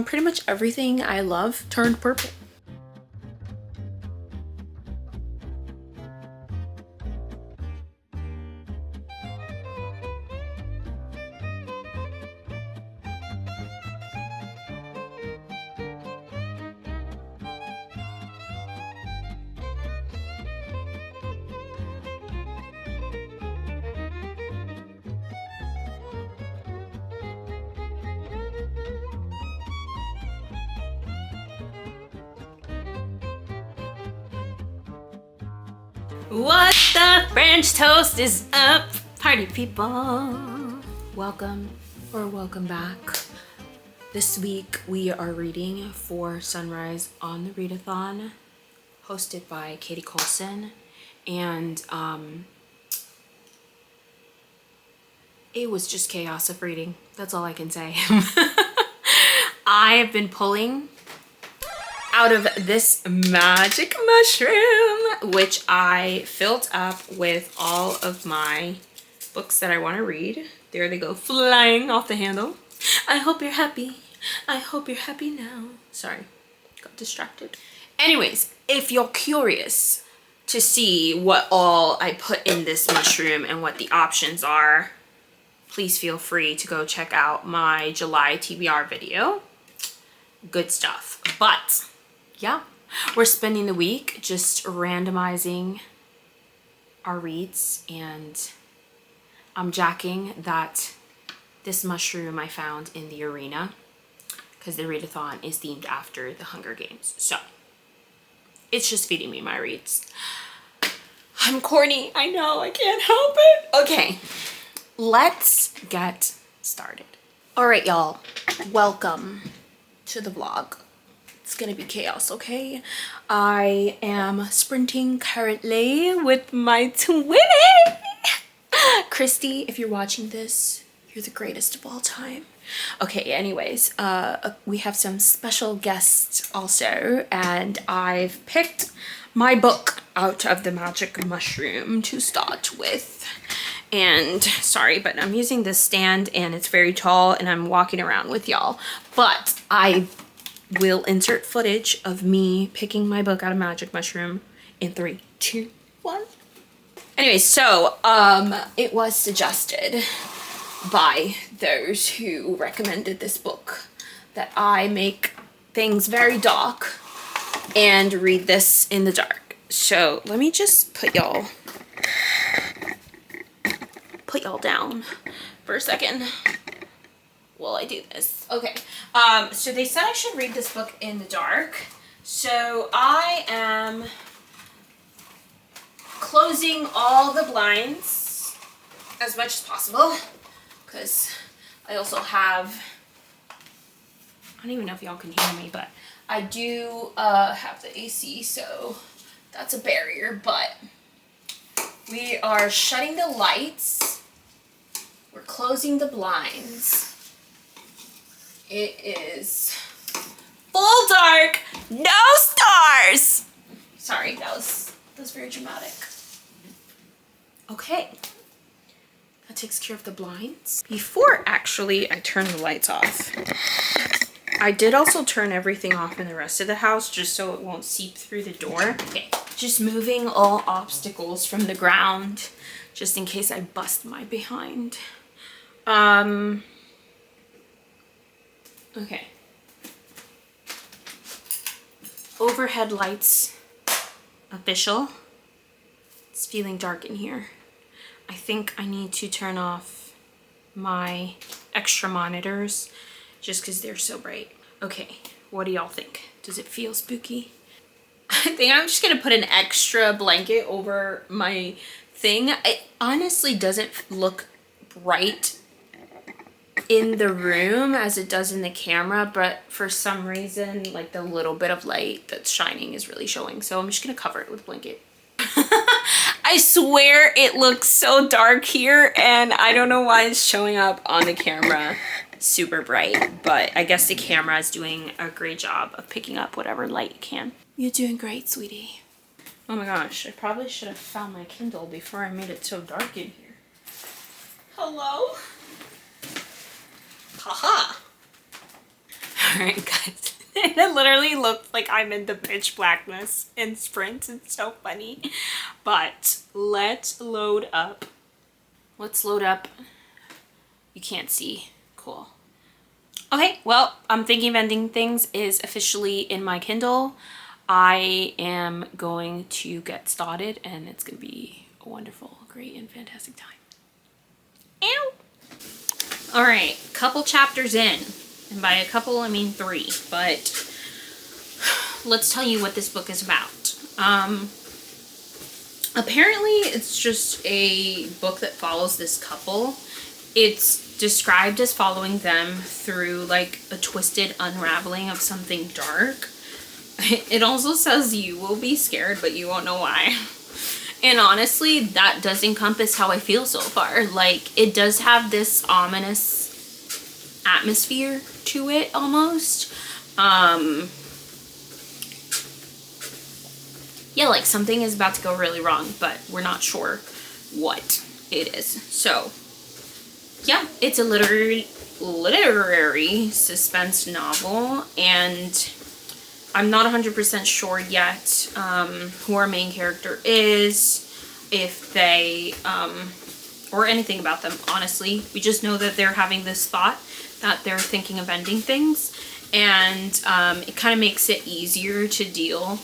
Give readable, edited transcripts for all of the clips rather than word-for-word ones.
pretty much everything I love turned purple. What the French toast is up, party people? Welcome or welcome back. This week we are reading For Sunrise on the Readathon, hosted by Katie Colson, and it was just chaos of reading. That's all I can say. I have been pulling out of this magic mushroom, which I filled up with all of my books that I want to read. There they go, flying off the handle. I hope you're happy. I hope you're happy now. Sorry, got distracted. Anyways, if you're curious to see what all I put in this mushroom and what the options are, please feel free to go check out my July TBR video. Good stuff. But yeah, we're spending the week just randomizing our reads, and I'm jacking that this mushroom I found in the arena because the readathon is themed after the Hunger Games. So it's just feeding me my reads. I'm corny, I know, I can't help it. Okay, let's get started. All right, y'all, welcome to the vlog. It's gonna be chaos, okay? I am sprinting currently with my twinnie. Christy, if you're watching this, you're the greatest of all time. Okay, anyways, we have some special guests also, and I've picked my book out of the magic mushroom to start with. And sorry, but I'm using this stand and it's very tall and I'm walking around with y'all, but I will insert footage of me picking my book out of magic mushroom in 3, 2, 1. Anyway, so it was suggested by those who recommended this book that I make things very dark and read this in the dark. So let me just put y'all down for a second while I do this. Okay, so they said I should read this book in the dark. So I am closing all the blinds as much as possible because I also have, I don't even know if y'all can hear me, but I do have the AC, so that's a barrier, but we are shutting the lights. We're closing the blinds. It is full dark, no stars. Sorry, that was very dramatic. Okay, that takes care of the blinds. Before actually I turn the lights off, I did also turn everything off in the rest of the house just so it won't seep through the door. Okay, just moving all obstacles from the ground just in case I bust my behind. Okay. Overhead lights official. It's feeling dark in here. I think I need to turn off my extra monitors just because they're so bright. Okay, what do y'all think? Does it feel spooky? I think I'm just gonna put an extra blanket over my thing. It honestly doesn't look bright in the room as it does in the camera, but for some reason like the little bit of light that's shining is really showing, so I'm just gonna cover it with a blanket. I swear it looks so dark here and I don't know why it's showing up on the camera super bright, but I guess the camera is doing a great job of picking up whatever light it can. You're doing great, sweetie. Oh my gosh, I probably should have found my Kindle before I made it so dark in here. Hello? Haha. Alright guys, it literally looks like I'm in the pitch blackness in Sprint. It's so funny. But let's load up. Let's load up. You can't see. Cool. Okay, well, I'm thinking of ending things is officially in my Kindle. I am going to get started and it's going to be a wonderful, great, and fantastic time. Ow! Alright, couple chapters in. And by a couple, I mean 3. But let's tell you what this book is about. Apparently, it's just a book that follows this couple. It's described as following them through like a twisted unraveling of something dark. It also says you will be scared, but you won't know why. And honestly, that does encompass how I feel so far. Like, it does have this ominous atmosphere to it almost. Yeah, like something is about to go really wrong, but we're not sure what it is. So, yeah, it's a literary suspense novel, and I'm not 100% sure yet who our main character is, if they, or anything about them, honestly. We just know that they're having this thought that they're thinking of ending things, and it kind of makes it easier to deal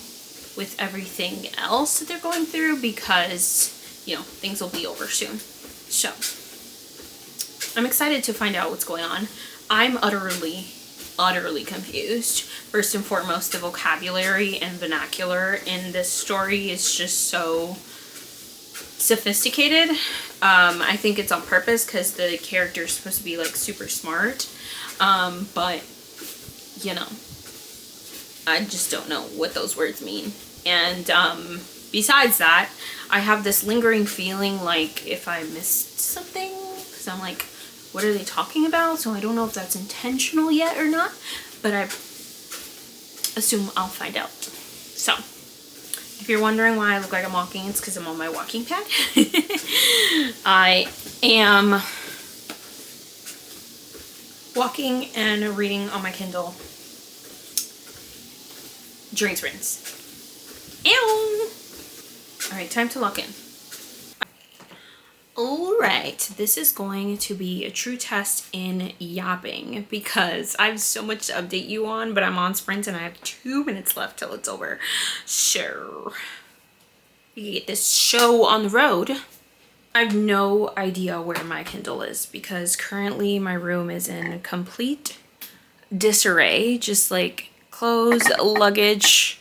with everything else that they're going through because, you know, things will be over soon. So, I'm excited to find out what's going on. I'm utterly confused. First and foremost, the vocabulary and vernacular in this story is just so sophisticated. I think it's on purpose because the character is supposed to be like super smart. But, you know, I just don't know what those words mean. And besides that, I have this lingering feeling like if I missed something, because I'm like, what are they talking about? So I don't know if that's intentional yet or not, but I assume I'll find out. So, if you're wondering why I look like I'm walking, it's because I'm on my walking pad. I am walking and reading on my Kindle during sprints. Ew! Alright, time to lock in. Alright, this is going to be a true test in yapping because I have so much to update you on, but I'm on sprint and I have 2 minutes left till it's over. So, we can get this show on the road. I have no idea where my Kindle is because currently my room is in complete disarray. Just like clothes, luggage,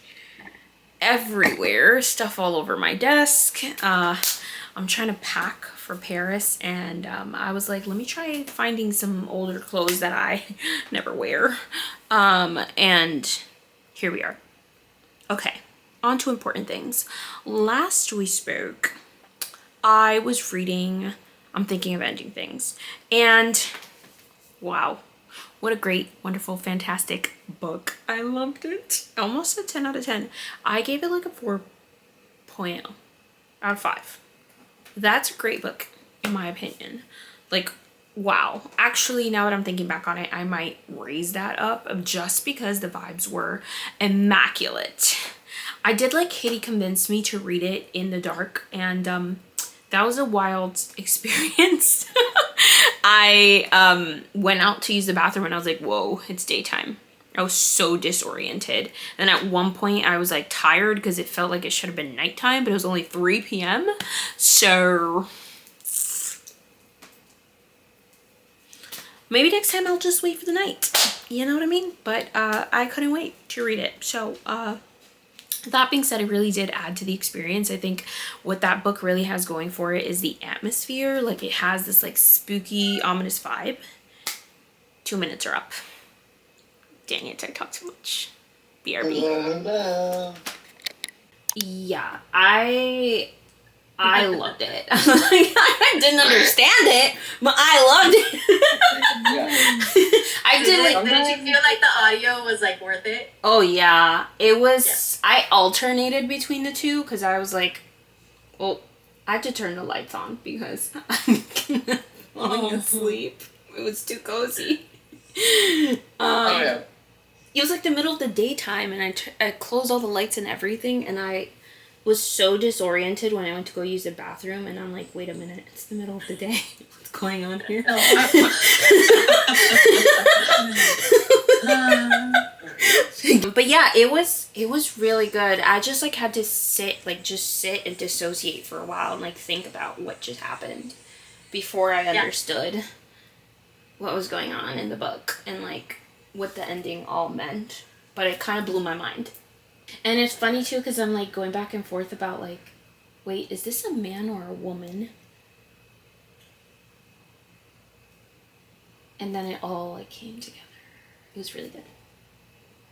everywhere, stuff all over my desk. I'm trying to pack for Paris, and I was like, let me try finding some older clothes that I never wear. And here we are. Okay, on to important things. Last we spoke, I was reading I'm Thinking of Ending Things, and wow, what a great, wonderful, fantastic book. I loved it. Almost a 10 out of 10. I gave it like a 4.0 out of 5. That's a great book, in my opinion. Like, wow. Actually, now that I'm thinking back on it, I might raise that up just because the vibes were immaculate. I did let Katie convince me to read it in the dark, and that was a wild experience. I went out to use the bathroom and I was like, whoa, it's daytime. I was so disoriented. And at one point I was like tired because it felt like it should have been nighttime, but it was only 3 p.m. So maybe next time I'll just wait for the night. You know what I mean? But I couldn't wait to read it. So that being said, it really did add to the experience. I think what that book really has going for it is the atmosphere. Like, it has this like spooky, ominous vibe. 2 minutes are up. Dang it, I talk too much. BRB. Yeah, I loved it. I didn't understand it, but I loved it. I did. Did you feel like the audio was like worth it? Oh yeah, it was. Yeah. I alternated between the two because I was like, well, I had to turn the lights on because I'm falling asleep. It was too cozy. Oh yeah. it was like the middle of the daytime, and I closed all the lights and everything, and I was so disoriented when I went to go use the bathroom, and I'm like, wait a minute, it's the middle of the day. What's going on here? But yeah, it was really good. I just like had to sit and dissociate for a while and like think about what just happened before I understood what was going on in the book and like what the ending all meant. But it kind of blew my mind. And it's funny too because I'm like going back and forth about like, wait, is this a man or a woman? And then it all like came together. It was really good.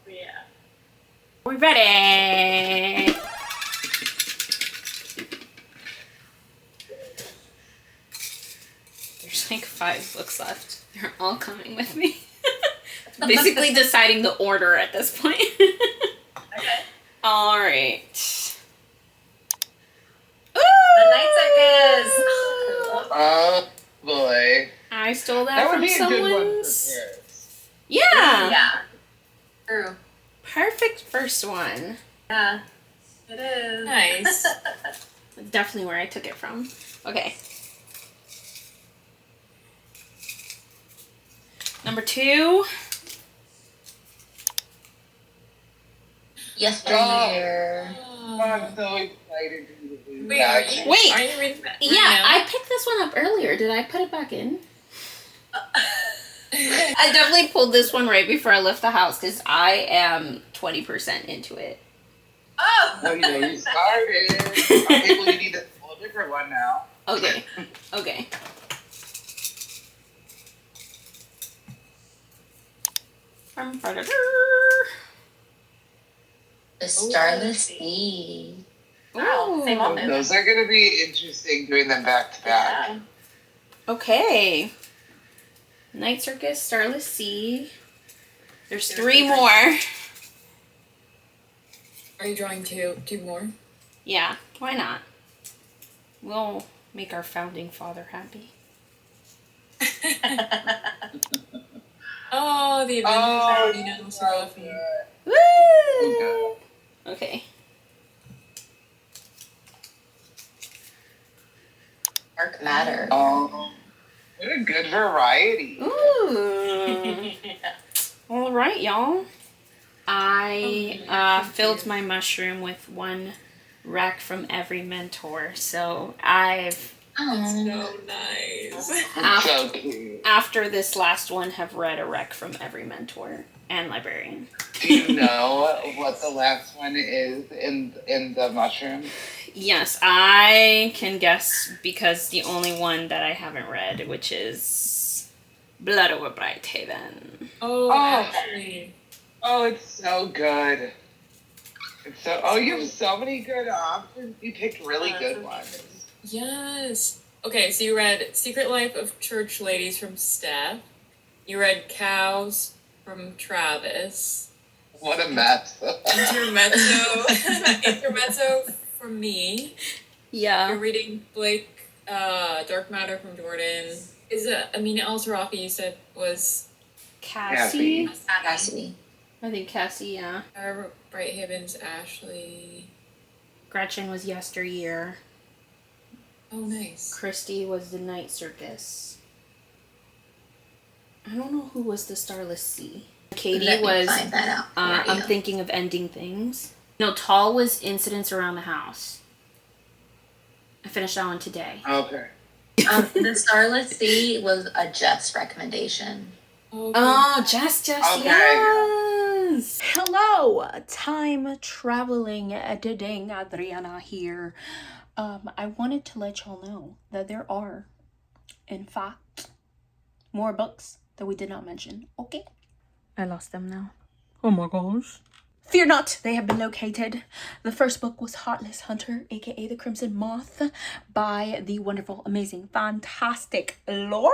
Yeah. We're ready. There's like 5 books left. They're all coming with me. Basically deciding the order at this point. Okay. All right. The Night Circus. Oh boy. I stole that That from would be a good one for someone's. Paris. Yeah. Yeah. True. Perfect first one. Yeah. It is. Nice. Definitely where I took it from. Okay. Number 2. Yesteryear. I'm so excited to read Wait, that. are you reading that? Yeah, I picked this one up earlier. Did I put it back in? I definitely pulled this one right before I left the house because I am 20% into it. Oh! Oh, you started. Okay, well, you need to pull a different one now. Okay. Okay. The Starless Sea. Wow, same Ooh. moment. Those are going to be interesting doing them back to back. Yeah. Okay. Night Circus, Starless Sea. There's 3 more. Are you drawing two more? Yeah, why not? We'll make our founding father happy. Oh, the Oh, Adventures of so Reno. good. Woo! Okay. Dark Matter. Oh, what a good variety. Ooh. All right, y'all. I filled my mushroom with 1 rec from every mentor, so I've Oh. So nice. So cute. after this last one have read a rec from every mentor and librarian. Do you know what the last one is in the mushroom? Yes, I can guess because the only one that I haven't read, which is Blood Over Bright Haven. Oh, Oh. actually. Oh, it's so good. It's so. Oh, you have so many good options. You picked really good ones. Yes. Okay, so you read Secret Life of Church Ladies from Steph. You read Cows from Travis. What a mess. Intermezzo from me. Yeah. You're reading Blake, Dark Matter from Jordan. Is it Amina El-Sarafi you said was Cassie? Cassidy. I think Cassie, yeah. Bright Haven's Ashley. Gretchen was Yesteryear. Oh, nice. Christy was the Night Circus. I don't know who was the Starless Sea. Katie Let me was find that out for I'm you. Thinking of Ending Things. No, Tall was Incidents Around the House. I finished that one today. Okay. The Starless Sea was a Jeff's recommendation. Okay. Oh, Jess, Okay. yes! Hello, time traveling editing Adriana here. I wanted to let y'all know that there are, in fact, more books that we did not mention. Okay? I lost them now. Oh my gosh. Fear not, they have been located. The first book was Heartless Hunter, aka The Crimson Moth, by the wonderful, amazing, fantastic Lori.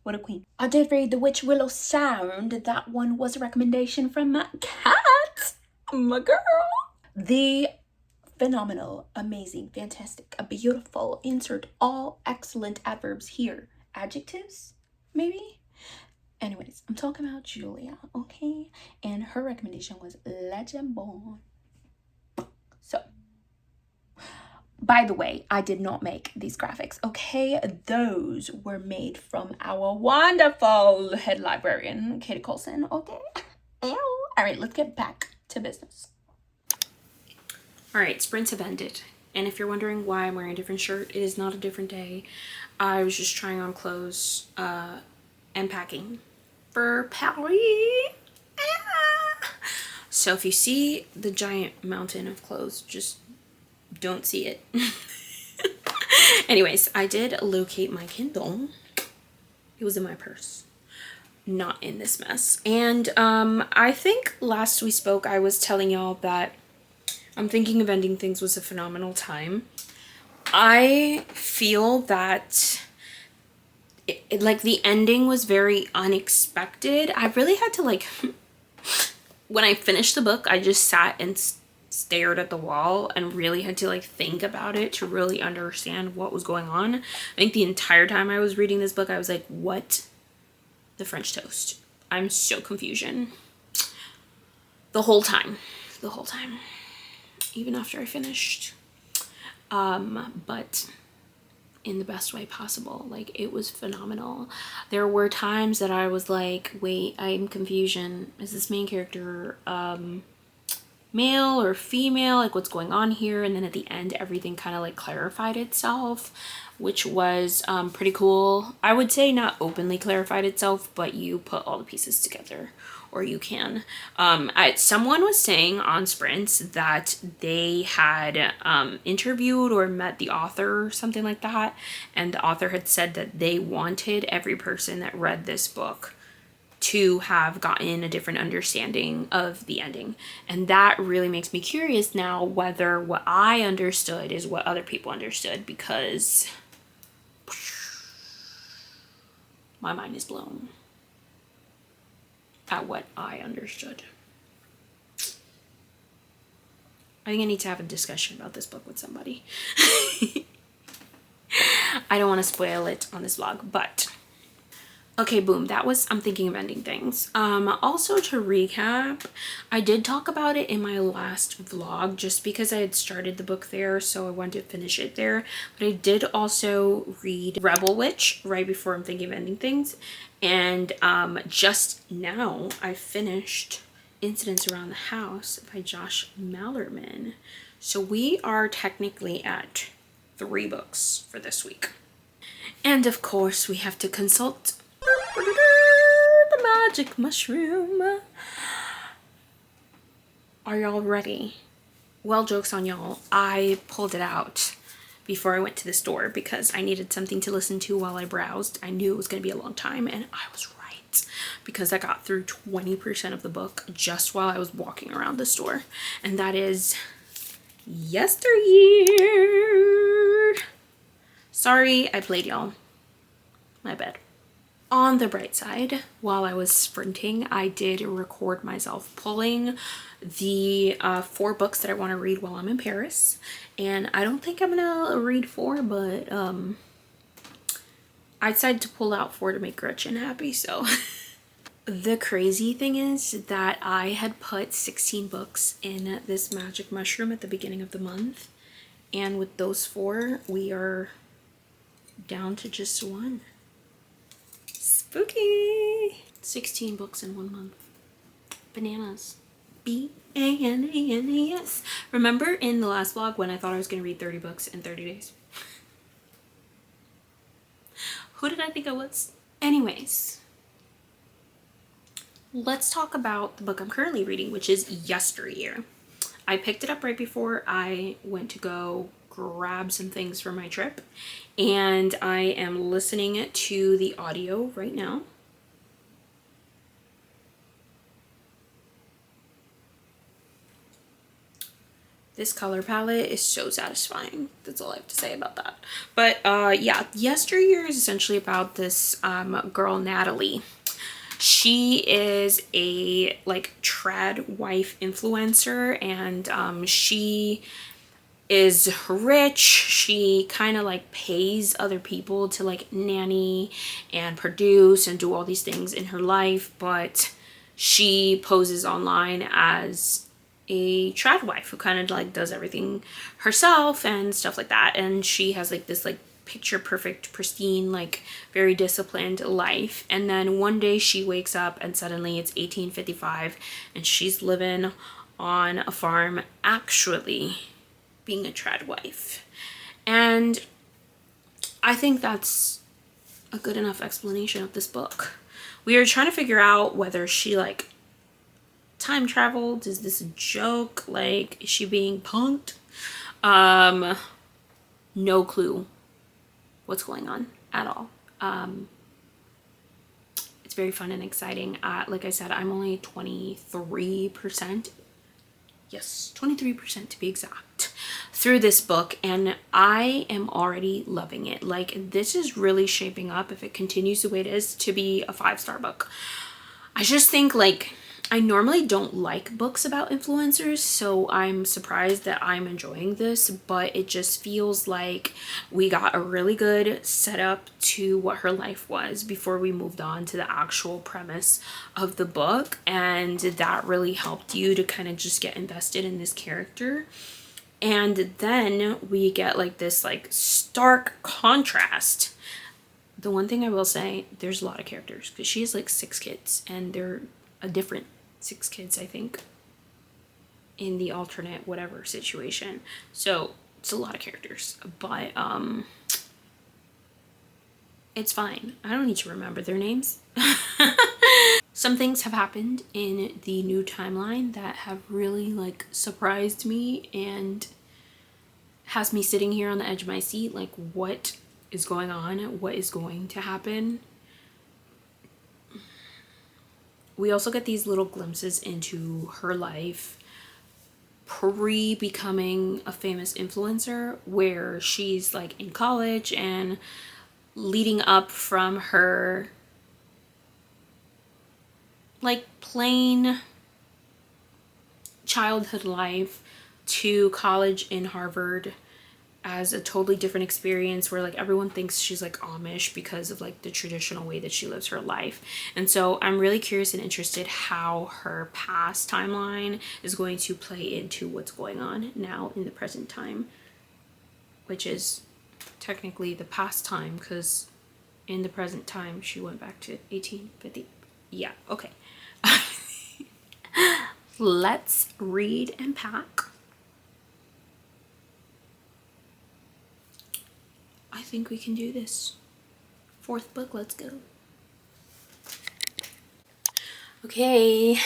What a queen. I did read The Witch Willow Sound. That one was a recommendation from Kat, my girl. The phenomenal, amazing, fantastic, beautiful, insert all excellent adverbs here. Adjectives, maybe? Anyways, I'm talking about Julia, okay? And her recommendation was Legend Born. So, by the way, I did not make these graphics, okay? Those were made from our wonderful head librarian, Katie Colson, okay? Ew. All right, let's get back to business. All right, sprints have ended. And if you're wondering why I'm wearing a different shirt, it is not a different day. I was just trying on clothes and packing for Paris. So if you see the giant mountain of clothes, just don't see it. Anyways, I did locate my Kindle. It was in my purse, not in this mess. And I think last we spoke, I was telling y'all that I'm thinking of ending things was a phenomenal time. I feel that like the ending was very unexpected. I really had to like, when I finished the book, I just sat and stared at the wall and really had to like think about it to really understand what was going on. I think the entire time I was reading this book, I was like, what the French toast? I'm so confusion. The whole time, even after I finished. But in the best way possible. Like, it was phenomenal. There were times that I was like, wait, I'm confusion. Is this main character male or female? Like, what's going on here? And then at the end, everything kind of like clarified itself, which was pretty cool. I would say not openly clarified itself, but you put all the pieces together, or you can. Someone was saying on Sprints that they had interviewed or met the author or something like that, and the author had said that they wanted every person that read this book to have gotten a different understanding of the ending. And that really makes me curious now whether what I understood is what other people understood, because my mind is blown at what I understood. I think I need to have a discussion about this book with somebody. I don't want to spoil it on this vlog, but okay, boom, that was I'm thinking of ending things. Also, to recap, I did talk about it in my last vlog just because I had started the book there, so I wanted to finish it there. But I did also read Rebel Witch right before I'm thinking of ending things. And just now I finished Incidents Around the House by Josh Mallerman. So we are technically at 3 books for this week. And of course, we have to consult the magic mushroom. Are y'all ready? Well, joke's on y'all. I pulled it out before I went to the store because I needed something to listen to while I browsed. I knew it was going to be a long time, and I was right because I got through 20% of the book just while I was walking around the store. And that is Yesteryear. Sorry, I played y'all. My bad. On the bright side, while I was sprinting, I did record myself pulling the 4 books that I want to read while I'm in Paris. And I don't think I'm gonna read 4, but I decided to pull out 4 to make Gretchen happy, so. The crazy thing is that I had put 16 books in this magic mushroom at the beginning of the month. And with those 4, we are down to just 1. Spooky! 16 books in 1 month. Bananas. B-A-N-A-N-A-S. Remember in the last vlog when I thought I was going to read 30 books in 30 days? Who did I think I was? Anyways, let's talk about the book I'm currently reading, which is Yesteryear. I picked it up right before I went to go grab some things for my trip, and I am listening to the audio right now. This color palette is so satisfying. That's all I have to say about that. But yeah, Yesteryear is essentially about this girl, Natalie. She is a like trad wife influencer, and she is rich. She kind of like pays other people to like nanny and produce and do all these things in her life, but she poses online as a trad wife who kind of like does everything herself and stuff like that. And she has like this like picture perfect, pristine, like very disciplined life. And then one day she wakes up and suddenly it's 1855 and she's living on a farm, actually being a trad wife. And I think that's a good enough explanation of this book. We are trying to figure out whether she like time traveled. Is this a joke? Like, is she being punked? No clue what's going on at all. It's very fun and exciting. Like I said, I'm only 23%. Yes, 23% to be exact through this book, and I am already loving it. Like, this is really shaping up, if it continues the way it is, to be a 5-star book. I just think, like, I normally don't like books about influencers, so I'm surprised that I'm enjoying this, but it just feels like we got a really good setup to what her life was before we moved on to the actual premise of the book, and that really helped you to kind of just get invested in this character. And then we get like this like stark contrast. The one thing I will say, there's a lot of characters because she has like 6 kids, and they're a different 6 kids, I think, in the alternate whatever situation. So it's a lot of characters, but it's fine. I don't need to remember their names. Some things have happened in the new timeline that have really like surprised me and has me sitting here on the edge of my seat, like, what is going on? What is going to happen? We also get these little glimpses into her life pre-becoming a famous influencer, where she's like in college and leading up from her like plain childhood life to college in Harvard as a totally different experience, where like everyone thinks she's like Amish because of like the traditional way that she lives her life. And so I'm really curious and interested how her past timeline is going to play into what's going on now in the present time, which is technically the past time, because in the present time she went back to 1850. Yeah, okay. Let's read and pack. I think we can do this. 4th book, let's go. Okay,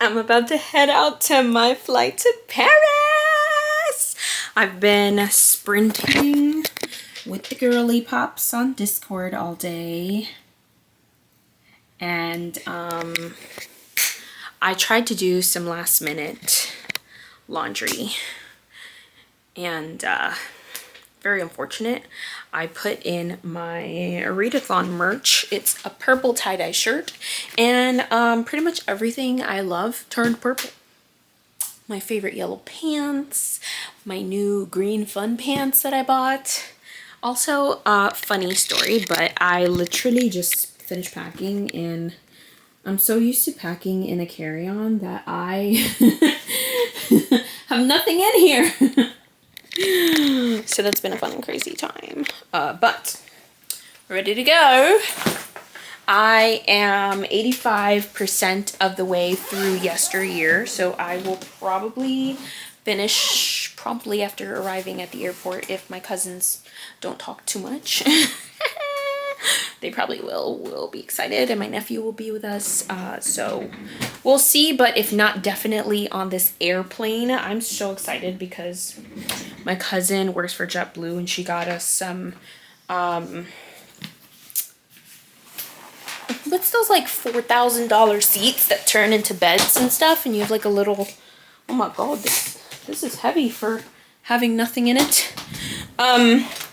I'm about to head out to my flight to Paris. I've been sprinting with the girly pops on Discord all day. And I tried to do some last minute laundry, and very unfortunate. I put in my Readathon merch. It's a purple tie-dye shirt, and pretty much everything I love turned purple. My favorite yellow pants, my new green fun pants that I bought. Also, funny story, but I literally just finished packing, and I'm so used to packing in a carry-on that I have nothing in here. So that's been a fun and crazy time, but ready to go. I am 85% of the way through yesteryear, so I will probably finish promptly after arriving at the airport if my cousins don't talk too much. They probably will be excited, and my nephew will be with us, so we'll see. But if not, definitely on this airplane. I'm so excited because my cousin works for JetBlue, and she got us some what's those like $4,000 seats that turn into beds and stuff, and you have like a little, oh my god, this is heavy for having nothing in it.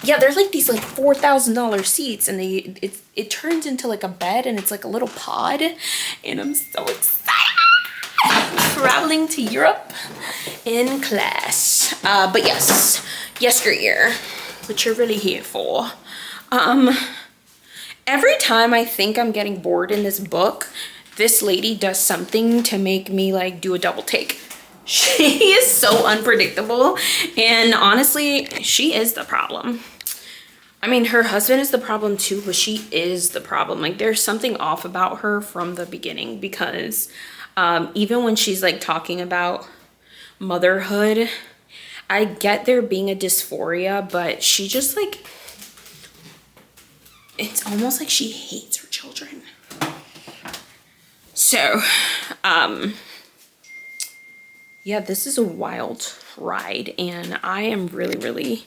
Yeah, there's like these like $4,000 seats, and it turns into like a bed, and it's like a little pod, and I'm so excited. Traveling to Europe in class. But yes, yesteryear, which you're really here for. Every time I think I'm getting bored in this book, this lady does something to make me like do a double take. She is so unpredictable, and honestly, she is the problem. I mean, her husband is the problem too, but she is the problem. Like, there's something off about her from the beginning, because even when she's like talking about motherhood, I get there being a dysphoria, but she just like, it's almost like she hates her children. So, yeah, this is a wild ride, and I am really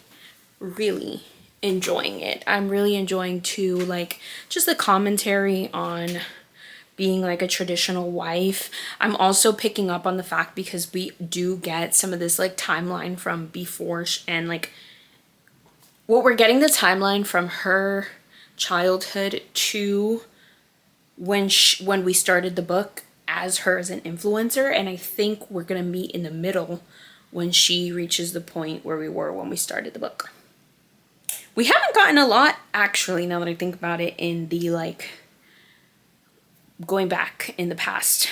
enjoying it. I'm really enjoying too, like, just the commentary on being like a traditional wife. I'm also picking up on the fact, because we do get some of this like timeline from before, and like what we're getting the timeline from her childhood to when we started the book as her as an influencer, and I think we're gonna meet in the middle when she reaches the point where we were when we started the book. We haven't gotten a lot, actually, now that I think about it, in the like going back in the past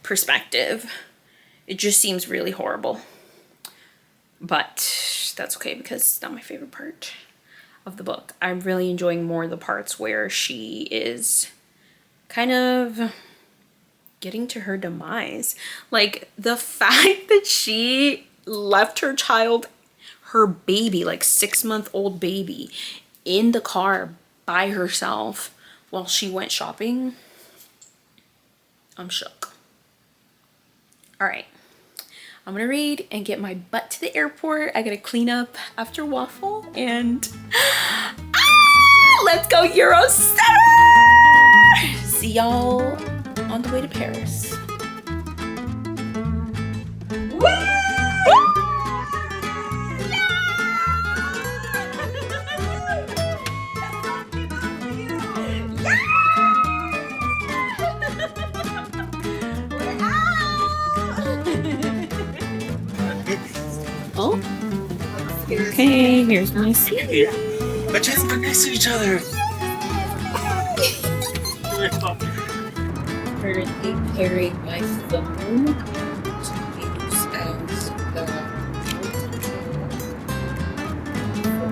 perspective. It just seems really horrible, but that's okay, because it's not my favorite part of the book. I'm really enjoying more the parts where she is kind of getting to her demise. Like, the fact that she left her child, her baby, like 6-month-old baby, in the car by herself while she went shopping. I'm shook. All right, I'm gonna read and get my butt to the airport. I gotta clean up after Waffle, and let's go Eurocenter! See y'all on the way to Paris. Oh, okay, here's my seat. Let's just get next to each other. Currently carrying my phone to use as the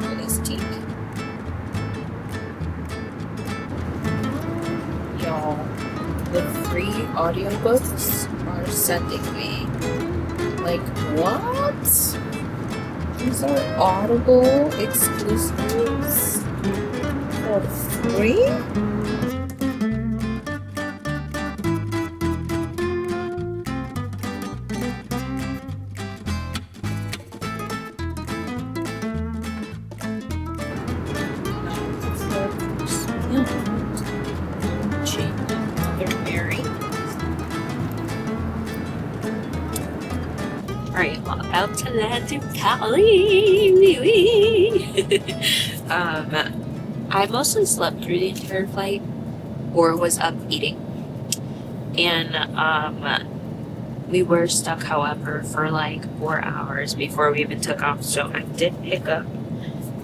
for this TV. Y'all, the free audiobooks are sending me. Like, what? These are Audible exclusives for free? Alright, well, about to land in Cali. I mostly slept through the entire flight, or was up eating. And we were stuck, however, for like 4 hours before we even took off. So I did pick up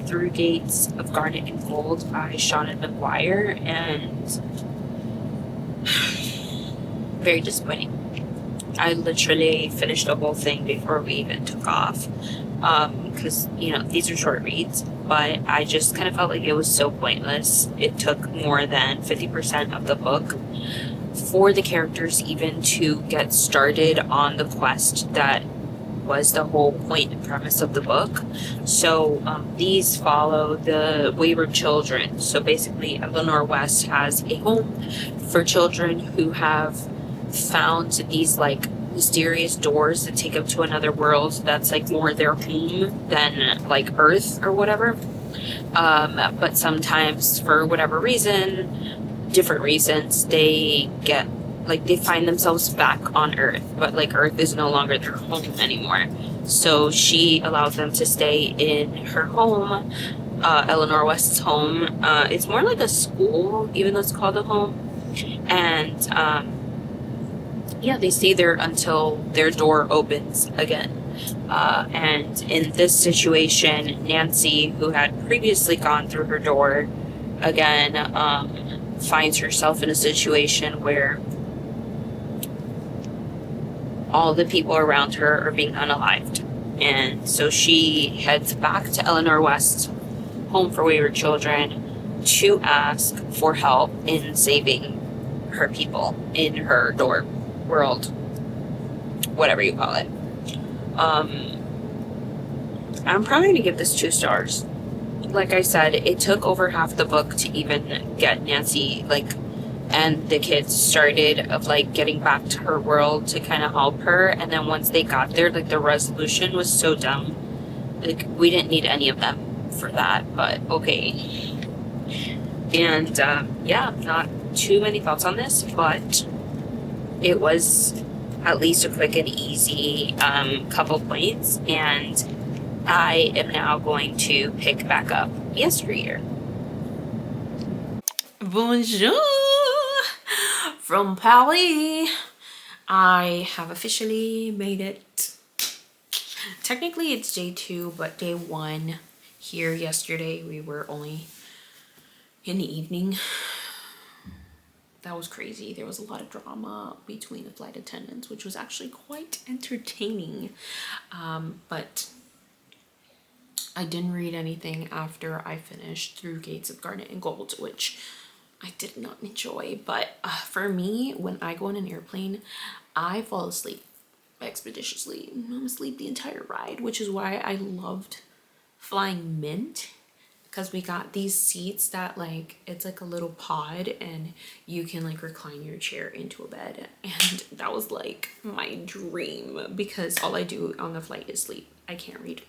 Through Gates of Garnet and Gold by Sean McGuire, and very disappointing. I literally finished the whole thing before we even took off, because, you know, these are short reads, but I just kind of felt like it was so pointless. It took more than 50% of the book for the characters even to get started on the quest that was the whole point and premise of the book. So these follow the wayward children. So basically, Eleanor West has a home for children who have found these like mysterious doors that take them to another world that's like more their home than like Earth or whatever. But sometimes, for whatever reason, different reasons, they get like they find themselves back on Earth, but like Earth is no longer their home anymore. So she allows them to stay in her home, Eleanor West's home. It's more like a school, even though it's called a home. And yeah, they stay there until their door opens again. And in this situation, Nancy, who had previously gone through her door, again finds herself in a situation where all the people around her are being unalived. And so she heads back to Eleanor West's home for wayward children to ask for help in saving her people in her door world, whatever you call it. I'm probably gonna give this 2 stars. Like I said, it took over half the book to even get Nancy, like, and the kids started of like getting back to her world to kind of help her. And then once they got there, like the resolution was so dumb. Like we didn't need any of them for that, but okay. And yeah, not too many thoughts on this, but it was at least a quick and easy couple points, and I am now going to pick back up Yesteryear. Bonjour from Paris. I have officially made it. Technically it's day 2, but day 1 here yesterday. We were only in the evening. That was crazy. There was a lot of drama between the flight attendants, which was actually quite entertaining. But I didn't read anything after I finished Through Gates of Garnet and Gold, which I did not enjoy. But for me, when I go on an airplane, I fall asleep expeditiously. I'm asleep the entire ride, which is why I loved flying Mint, because we got these seats that like, it's like a little pod and you can like recline your chair into a bed. And that was like my dream, because all I do on the flight is sleep. I can't read.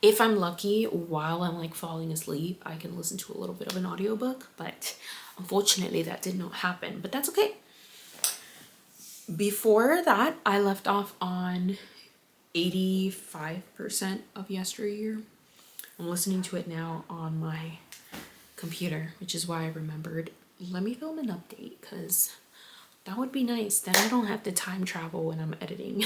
If I'm lucky, while I'm like falling asleep, I can listen to a little bit of an audiobook, but unfortunately that did not happen, but that's okay. Before that, I left off on 85% of Yesteryear. I'm listening to it now on my computer, which is why I remembered, let me film an update, because that would be nice. Then I don't have to time travel when I'm editing.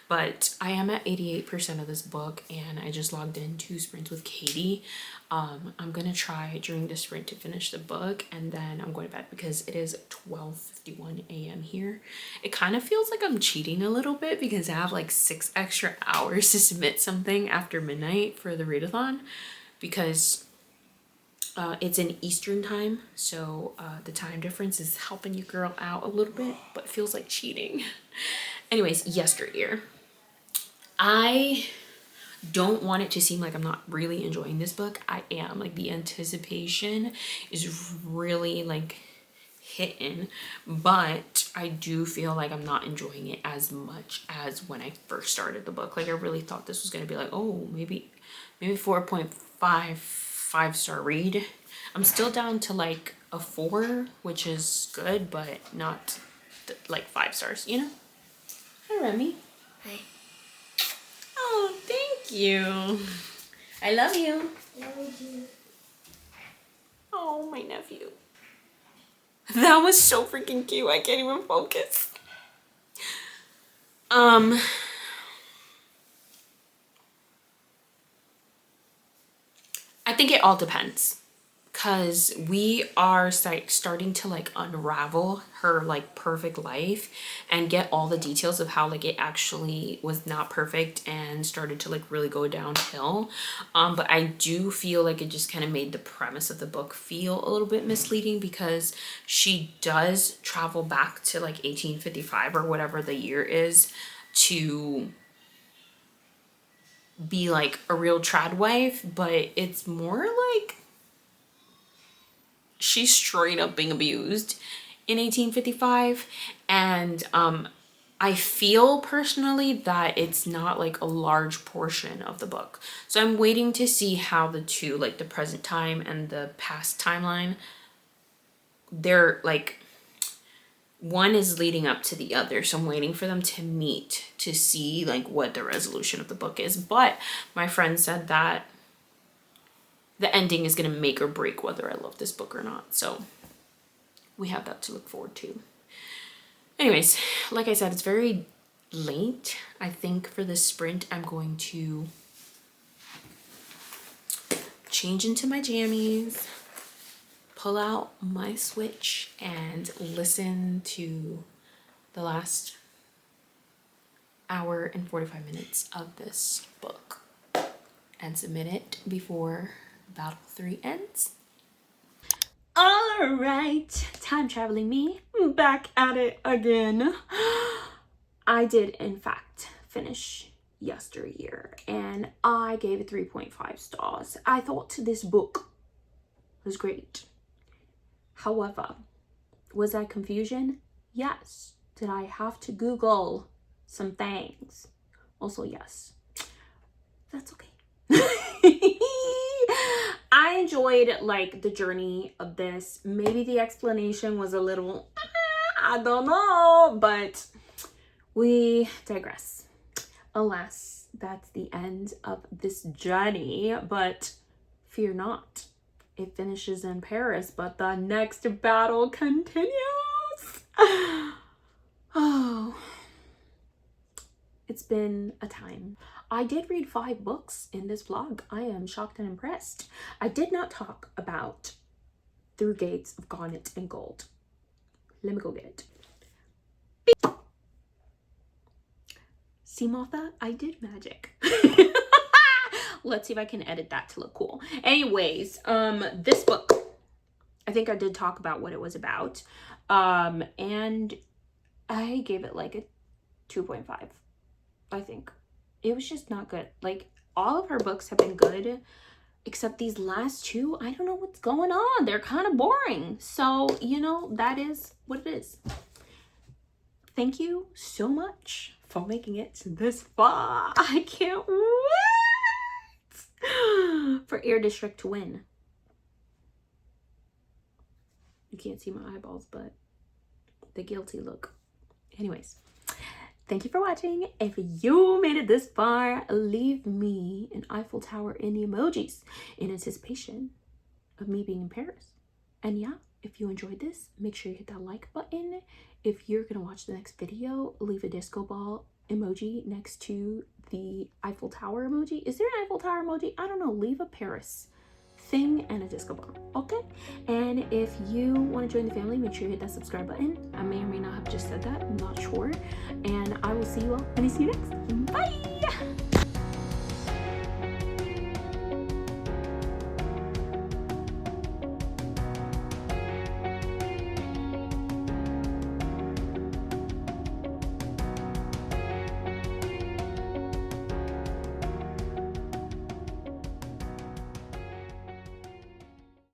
But I am at 88% of this book, and I just logged in 2 sprints with Katie. I'm gonna try during the sprint to finish the book, and then I'm going to bed because it is 12:51 a.m. here. It kind of feels like I'm cheating a little bit because I have like 6 extra hours to submit something after midnight for the readathon, because it's in Eastern time, so the time difference is helping you girl out a little bit, but feels like cheating. Anyways, Yesteryear. I don't want it to seem like I'm not really enjoying this book. I am. Like, the anticipation is really like hitting, but I do feel like I'm not enjoying it as much as when I first started the book. Like, I really thought this was going to be like, oh, maybe 4.5 5-star read. I'm still down to like a 4, which is good, but not like 5 stars, you know? Hi, Remy. Hi. Oh, thank you. I love you. Love you. Oh, my nephew. That was so freaking cute. I can't even focus. I think it all depends, because we are starting to like unravel her like perfect life and get all the details of how like it actually was not perfect and started to like really go downhill. But I do feel like it just kind of made the premise of the book feel a little bit misleading, because she does travel back to like 1855 or whatever the year is to be like a real trad wife, but it's more like she's straight up being abused in 1855. And I feel personally that it's not like a large portion of the book, so I'm waiting to see how the two, like the present time and the past timeline, they're like, one is leading up to the other, so I'm waiting for them to meet to see like what the resolution of the book is. But my friend said that the ending is going to make or break whether I love this book or not, so we have that to look forward to. Anyways, like I said, it's very late. I think for the sprint, I'm going to change into my jammies, pull out my Switch, and listen to the last hour and 45 minutes of this book and submit it before Battle 3 ends. All right, time traveling me back at it again. I did, in fact, finish Yesteryear, and I gave it 3.5 stars. I thought this book was great. However, was that confusion? Yes. Did I have to Google some things? Also, yes. That's okay. I enjoyed like the journey of this. Maybe the explanation was a little, I don't know, but we digress. Alas, that's the end of this journey, but fear not. It finishes in Paris, but the next battle continues. Oh, it's been a time. I did read 5 books in this vlog. I am shocked and impressed. I did not talk about Through Gates of Garnet and Gold. Let me go get it. Beep. See, Martha, I did magic. Let's see if I can edit that to look cool. Anyways, this book, I think I did talk about what it was about. And I gave it like a 2.5, I think. It was just not good. Like, all of her books have been good, except these last 2, I don't know what's going on. They're kind of boring. So, you know, that is what it is. Thank you so much for making it this far. I can't wait for Air District to win. You can't see my eyeballs, but the guilty look. Anyways, thank you for watching. If you made it this far, leave me an Eiffel Tower in the emojis in anticipation of me being in Paris. And yeah, if you enjoyed this, make sure you hit that like button. If you're gonna watch the next video, leave a disco ball emoji next to the Eiffel Tower emoji. Is there an Eiffel Tower emoji? I don't know. Leave a Paris thing and a disco ball, okay? And if you want to join the family, make sure you hit that subscribe button. I may or may not have just said that, I'm not sure. And I will see you all when I see you next. Bye.